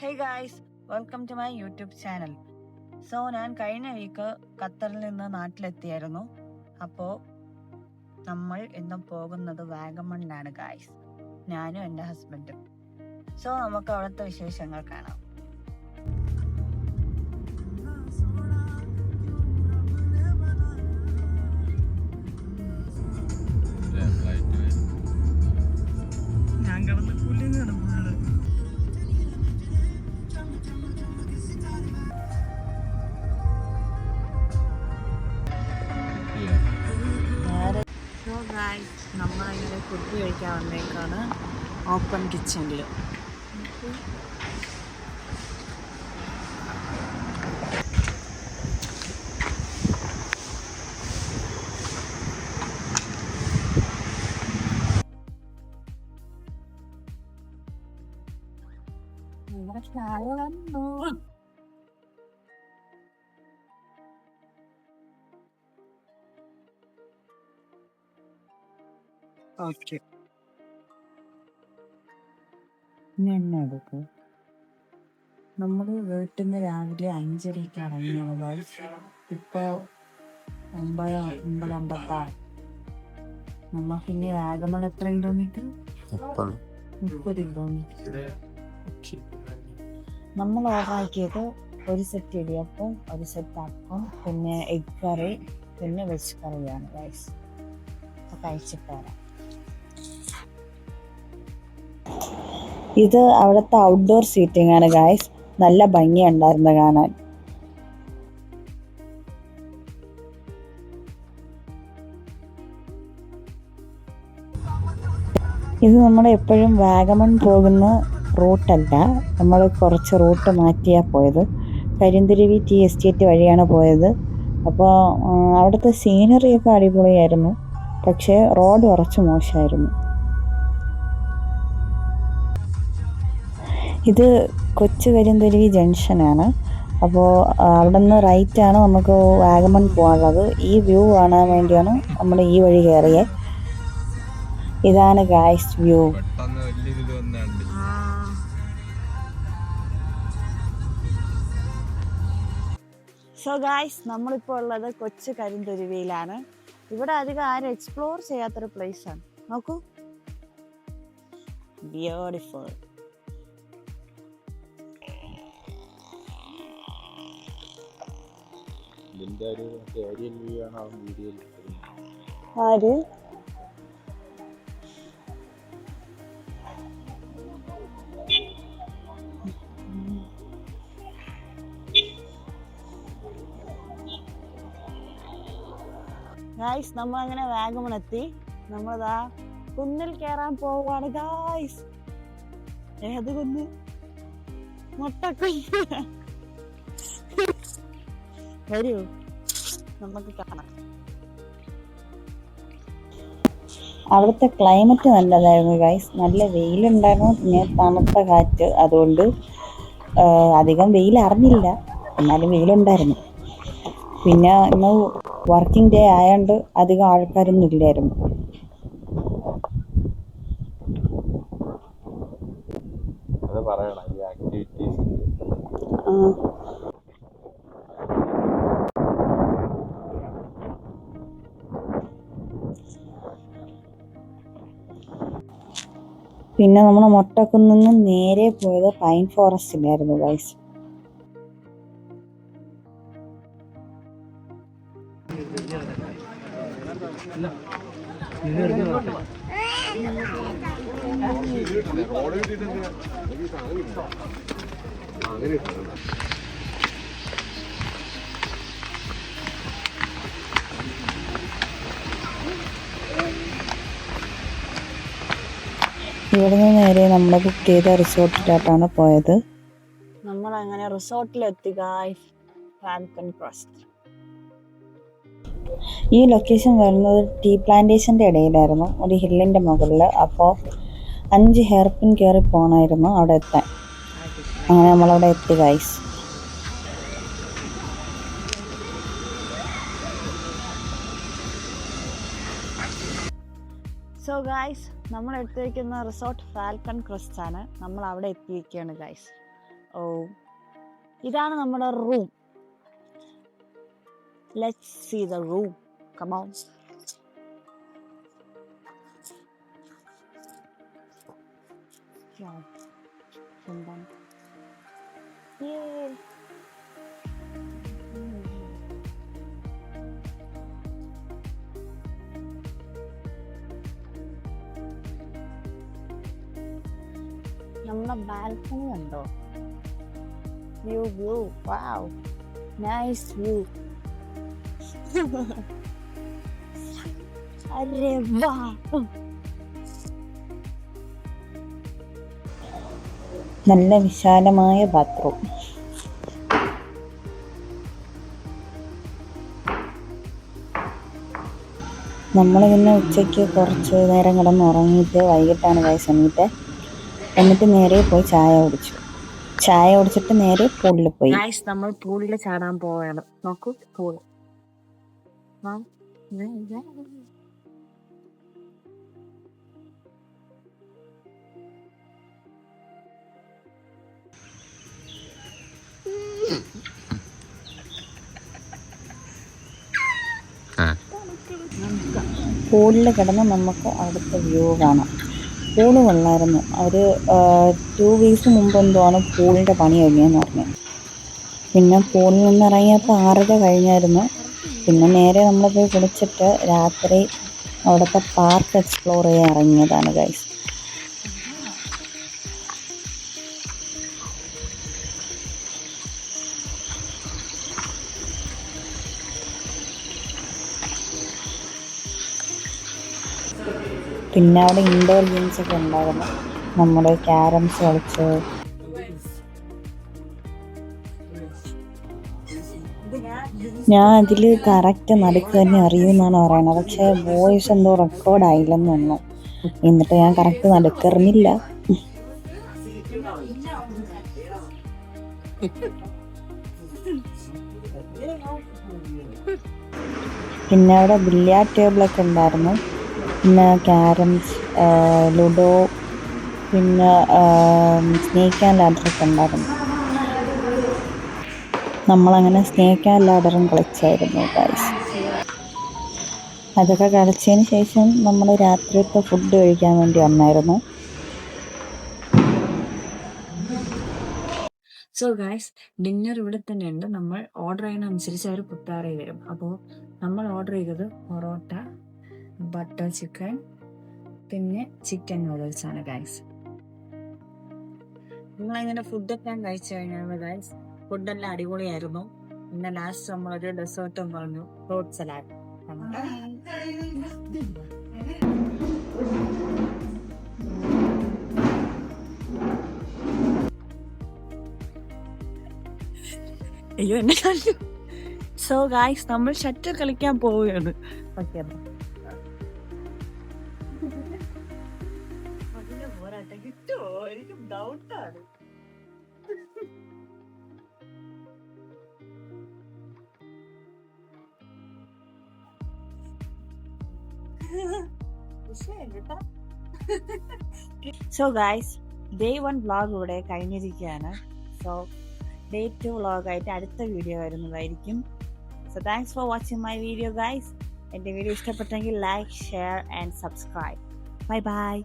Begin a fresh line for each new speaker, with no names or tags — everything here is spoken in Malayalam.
Hey guys, welcome to my YouTube channel. ഞാൻ കഴിഞ്ഞ വീക്ക് ഖത്തറിൽ നിന്ന് നാട്ടിലെത്തിയായിരുന്നു. അപ്പോൾ നമ്മൾ ഇന്ന് പോകുന്നത് വാഗമണിലാണ് ഗായ്സ്, ഞാനും എൻ്റെ ഹസ്ബൻഡും. നമുക്ക് അവിടുത്തെ വിശേഷങ്ങൾ കാണാം. ഞാൻ കിടന്ന് പുല്ലിങ്ങാണ് ഫുള്ള്. നമ്മളിങ്ങനെ ഫുഡ് കഴിക്കാൻ വന്നേക്കാണ് ഓപ്പൺ കിച്ചണിൽ. ഓക്കെ, എണ്ണ എടുക്കും. നമ്മൾ വീട്ടിൽ നിന്ന് രാവിലെ 5:30 ഇറങ്ങിയത്. ഇപ്പോൾ 9:56. നമുക്കിനി വാഗമൺ എത്ര കിലോമീറ്റർ? 30 കിലോമീറ്റർ. നമ്മൾ ഓർഡറാക്കിയത് ഒരു സെറ്റ് ഇടിയപ്പം, ഒരു സെറ്റ് അപ്പം, പിന്നെ എഗ് കറി, പിന്നെ വെജ് കറിയാണ് ഗൈസ്. അപ്പോൾ കഴിച്ചിട്ട് വരാം. ഇത് അവിടുത്തെ ഔട്ട്ഡോർ സീറ്റിംഗ് ആണ് ഗൈസ്. നല്ല ഭംഗിയുണ്ടായിരുന്നു കാണാൻ. ഇത് നമ്മൾ എപ്പോഴും വാഗമൺ പോകുന്ന റൂട്ടല്ല, നമ്മൾ കുറച്ച് റൂട്ട് മാറ്റിയാണ് പോയത്. കരിന്തുരുവി ടീ എസ്റ്റേറ്റ് വഴിയാണ് പോയത്. അപ്പോൾ അവിടുത്തെ സീനറിയൊക്കെ അടിപൊളിയായിരുന്നു, പക്ഷേ റോഡ് കുറച്ച് മോശമായിരുന്നു. ഇത് കൊച്ചു കരിന്തുരുവി ജംഗ്ഷനാണ്. അപ്പോൾ അവിടെ നിന്ന് റൈറ്റാണ് നമുക്ക് വാഗമൺ പോകാനുള്ളത്. ഈ വ്യൂ കാണാൻ വേണ്ടിയാണ് നമ്മൾ ഈ വഴി കയറിയത്. ഇതാണ് ഗായ്സ് വ്യൂ. ഗായ്സ്, നമ്മളിപ്പോൾ ഉള്ളത് കൊച്ചു കരിന്തുരുവിയിലാണ്. ഇവിടെ അധികം ആരും എക്സ്പ്ലോർ ചെയ്യാത്തൊരു പ്ലേസാണ്. നോക്കൂ, ബ്യൂട്ടിഫുൾ. ആര്? ഗായ്സ്, നമ്മളങ്ങനെ വാഗമൺ എത്തി. നമ്മളിതാ കുന്നിൽ കയറാൻ പോവാണ് ഗായ്സ്. ഏത് കുന്ന്? മുട്ടക്കുന്ന്. വരൂ, നമുക്ക് കാണാം. അവിടുത്തെ ക്ലൈമറ്റ് നല്ലതായിരുന്നു ഗൈസ്. നല്ല വെയിലുണ്ടായിരുന്നു, പിന്നെ തണുത്ത കാറ്റ്. അതുകൊണ്ട് അധികം വെയിൽ അറിഞ്ഞില്ല, എന്നാലും വെയിലുണ്ടായിരുന്നു. പിന്നെ ഇന്ന് വർക്കിംഗ് ഡേ ആയതുകൊണ്ട് അധികം ആൾക്കാരൊന്നും ഇല്ലായിരുന്നു. പിന്നെ നമ്മൾ മൊട്ടക്കുന്നിൽ നിന്ന് നേരെ പോയത് പൈൻ ഫോറസ്റ്റിലായിരുന്നു ഗൈസ്. ഇവിടെ നിന്ന് നേരെ നമ്മൾ ബുക്ക് ചെയ്ത റിസോർട്ടിലോട്ടാണ് പോയത്. നമ്മൾ അങ്ങനെ റിസോർട്ടിലെത്തി ഗായ്സ്, ഫാൽക്കൺ ക്രസ്റ്റ്. ഈ ലൊക്കേഷൻ വരുന്നത് ടീ പ്ലാന്റേഷൻ്റെ ഇടയിലായിരുന്നു, ഒരു ഹില്ലിൻ്റെ മുകളിൽ. അപ്പോൾ 5 ഹെയർ പിൻ കയറി പോകണമായിരുന്നു അവിടെ എത്താൻ. അങ്ങനെ നമ്മളവിടെ എത്തി ഗൈസ്. ഗായ്സ്, നമ്മൾ എടുത്തിരിക്കുന്ന റിസോർട്ട് ഫാൽക്കൺ ക്രസ്റ്റ് ആണ്. നമ്മൾ അവിടെ എത്തിയിരിക്കുകയാണ് ഗൈസ്. ഓ, ഇതാണ് നമ്മുടെ room. Let's see the room. Come on. എന്താണ്? നമ്മുടെ ബാൽക്കണി ഉണ്ടോ? View wow, nice view. അരെ വാ, നല്ല വിശാലമായ ബാത്റൂം. നമ്മളിന്ന് ഉച്ചയ്ക്ക് കുറച്ച് നേരം കിടന്ന് ഉറങ്ങിയിട്ട് വൈകിട്ടാണ് ഗൈസ് എണീറ്റ്. എന്നിട്ട് നേരെ പോയി ചായ കുടിച്ചിട്ട് നേരെ പൂളിൽ പോയി. ഗൈസ്, നമ്മൾ പൂളിൽ ചാടാൻ പോവുകയാണ്. നോക്കൂ, പൂൾ. പൂളിൽ കിടന്ന് നമുക്ക് അവിടുത്തെ വ്യൂ കാണാം. പൂള് കൊള്ളായിരുന്നു. അവർ 2 വീക്സ് മുമ്പ് എന്തുവാണ് പൂളിൻ്റെ പണി കഴിഞ്ഞതെന്ന് പറഞ്ഞു. പിന്നെ പൂളിൽ നിന്ന് ഇറങ്ങിയപ്പോൾ 6:30 കഴിഞ്ഞായിരുന്നു. പിന്നെ നേരെ നമ്മൾ പോയി കുളിച്ചിട്ട് രാത്രി അവിടുത്തെ പാർക്ക് എക്സ്പ്ലോർ ചെയ്യാൻ ഇറങ്ങിയതാണ് ഗൈസ്. പിന്നെ അവിടെ ഇൻഡോർ ഗെയിംസ് ഒക്കെ ഉണ്ടായിരുന്നു. നമ്മൾ ക്യാരംസ് കളിച്ച്, ഞാൻ അതിൽ കറക്റ്റ് നടുക്ക് തന്നെ അറിയുമെന്നാണ് പറയുന്നത്. പക്ഷേ വോയിസ് എന്തോ റെക്കോർഡായില്ലെന്ന് തോന്നുന്നു. എന്നിട്ട് ഞാൻ കറക്റ്റ് നടുക്കെറിഞ്ഞില്ല. പിന്നെ അവിടെ ബില്ലിയാർഡ് ടേബിളൊക്കെ ഉണ്ടായിരുന്നു. പിന്നെ ക്യാരംസ്, ലുഡോ, പിന്നെ സ്നേക്ക് ആൻഡ് ലാഡറൊക്കെ ഉണ്ടായിരുന്നു. നമ്മളങ്ങനെ സ്നേക്ക് ആൻഡ് ലാഡറും കളിച്ചായിരുന്നു ഗൈസ്. അതൊക്കെ കളിച്ചതിന് ശേഷം നമ്മൾ രാത്രിയത്തെ ഫുഡ് കഴിക്കാൻ വേണ്ടി വന്നായിരുന്നു. സോ ഗൈസ്, ഡിന്നർ ഇവിടെ തന്നെ ഉണ്ട്. നമ്മൾ ഓർഡർ ചെയ്യുന്ന അനുസരിച്ച് അവർ പ്രിപ്പയർ ചെയ്ത് തരും. അപ്പോൾ നമ്മൾ ഓർഡർ ചെയ്തത് പൊറോട്ട, ബട്ടർ ചിക്കൻ, പിന്നെ ചിക്കൻ നൂഡിൽസ് ആണ് ഗൈസ്. നിങ്ങളിങ്ങനെ ഫുഡൊക്കെ കഴിച്ചു കഴിഞ്ഞാൽ ഗൈസ്, ഫുഡെല്ലാം അടിപൊളിയായിരുന്നു. പിന്നെ ലാസ്റ്റ് നമ്മളൊരു ഡെസേർട്ടും പറഞ്ഞു, ഫ്രൂട്ട് സലാഡ്. അയ്യോ, എന്നെ കണ്ടു. സോ ഗൈസ്, നമ്മൾ ഷട്ടിൽ കളിക്കാൻ പോവുകയാണ്. ഓക്കെ, പോരാട്ടെ, കിട്ടുമോ? എനിക്ക് ഡൗട്ടാണ്. സോ ഗൈസ്, ഡേ 1 വ്ളോഗ് ഇവിടെ കഴിഞ്ഞിരിക്കുകയാണ്. സോ ഡേ 2 വ്ളോഗായിട്ട് അടുത്ത വീഡിയോ വരുന്നതായിരിക്കും. So thanks for watching my video guys. എൻ്റെ വീഡിയോ ഇഷ്ടപ്പെട്ടെങ്കിൽ like, share and subscribe. Bye bye.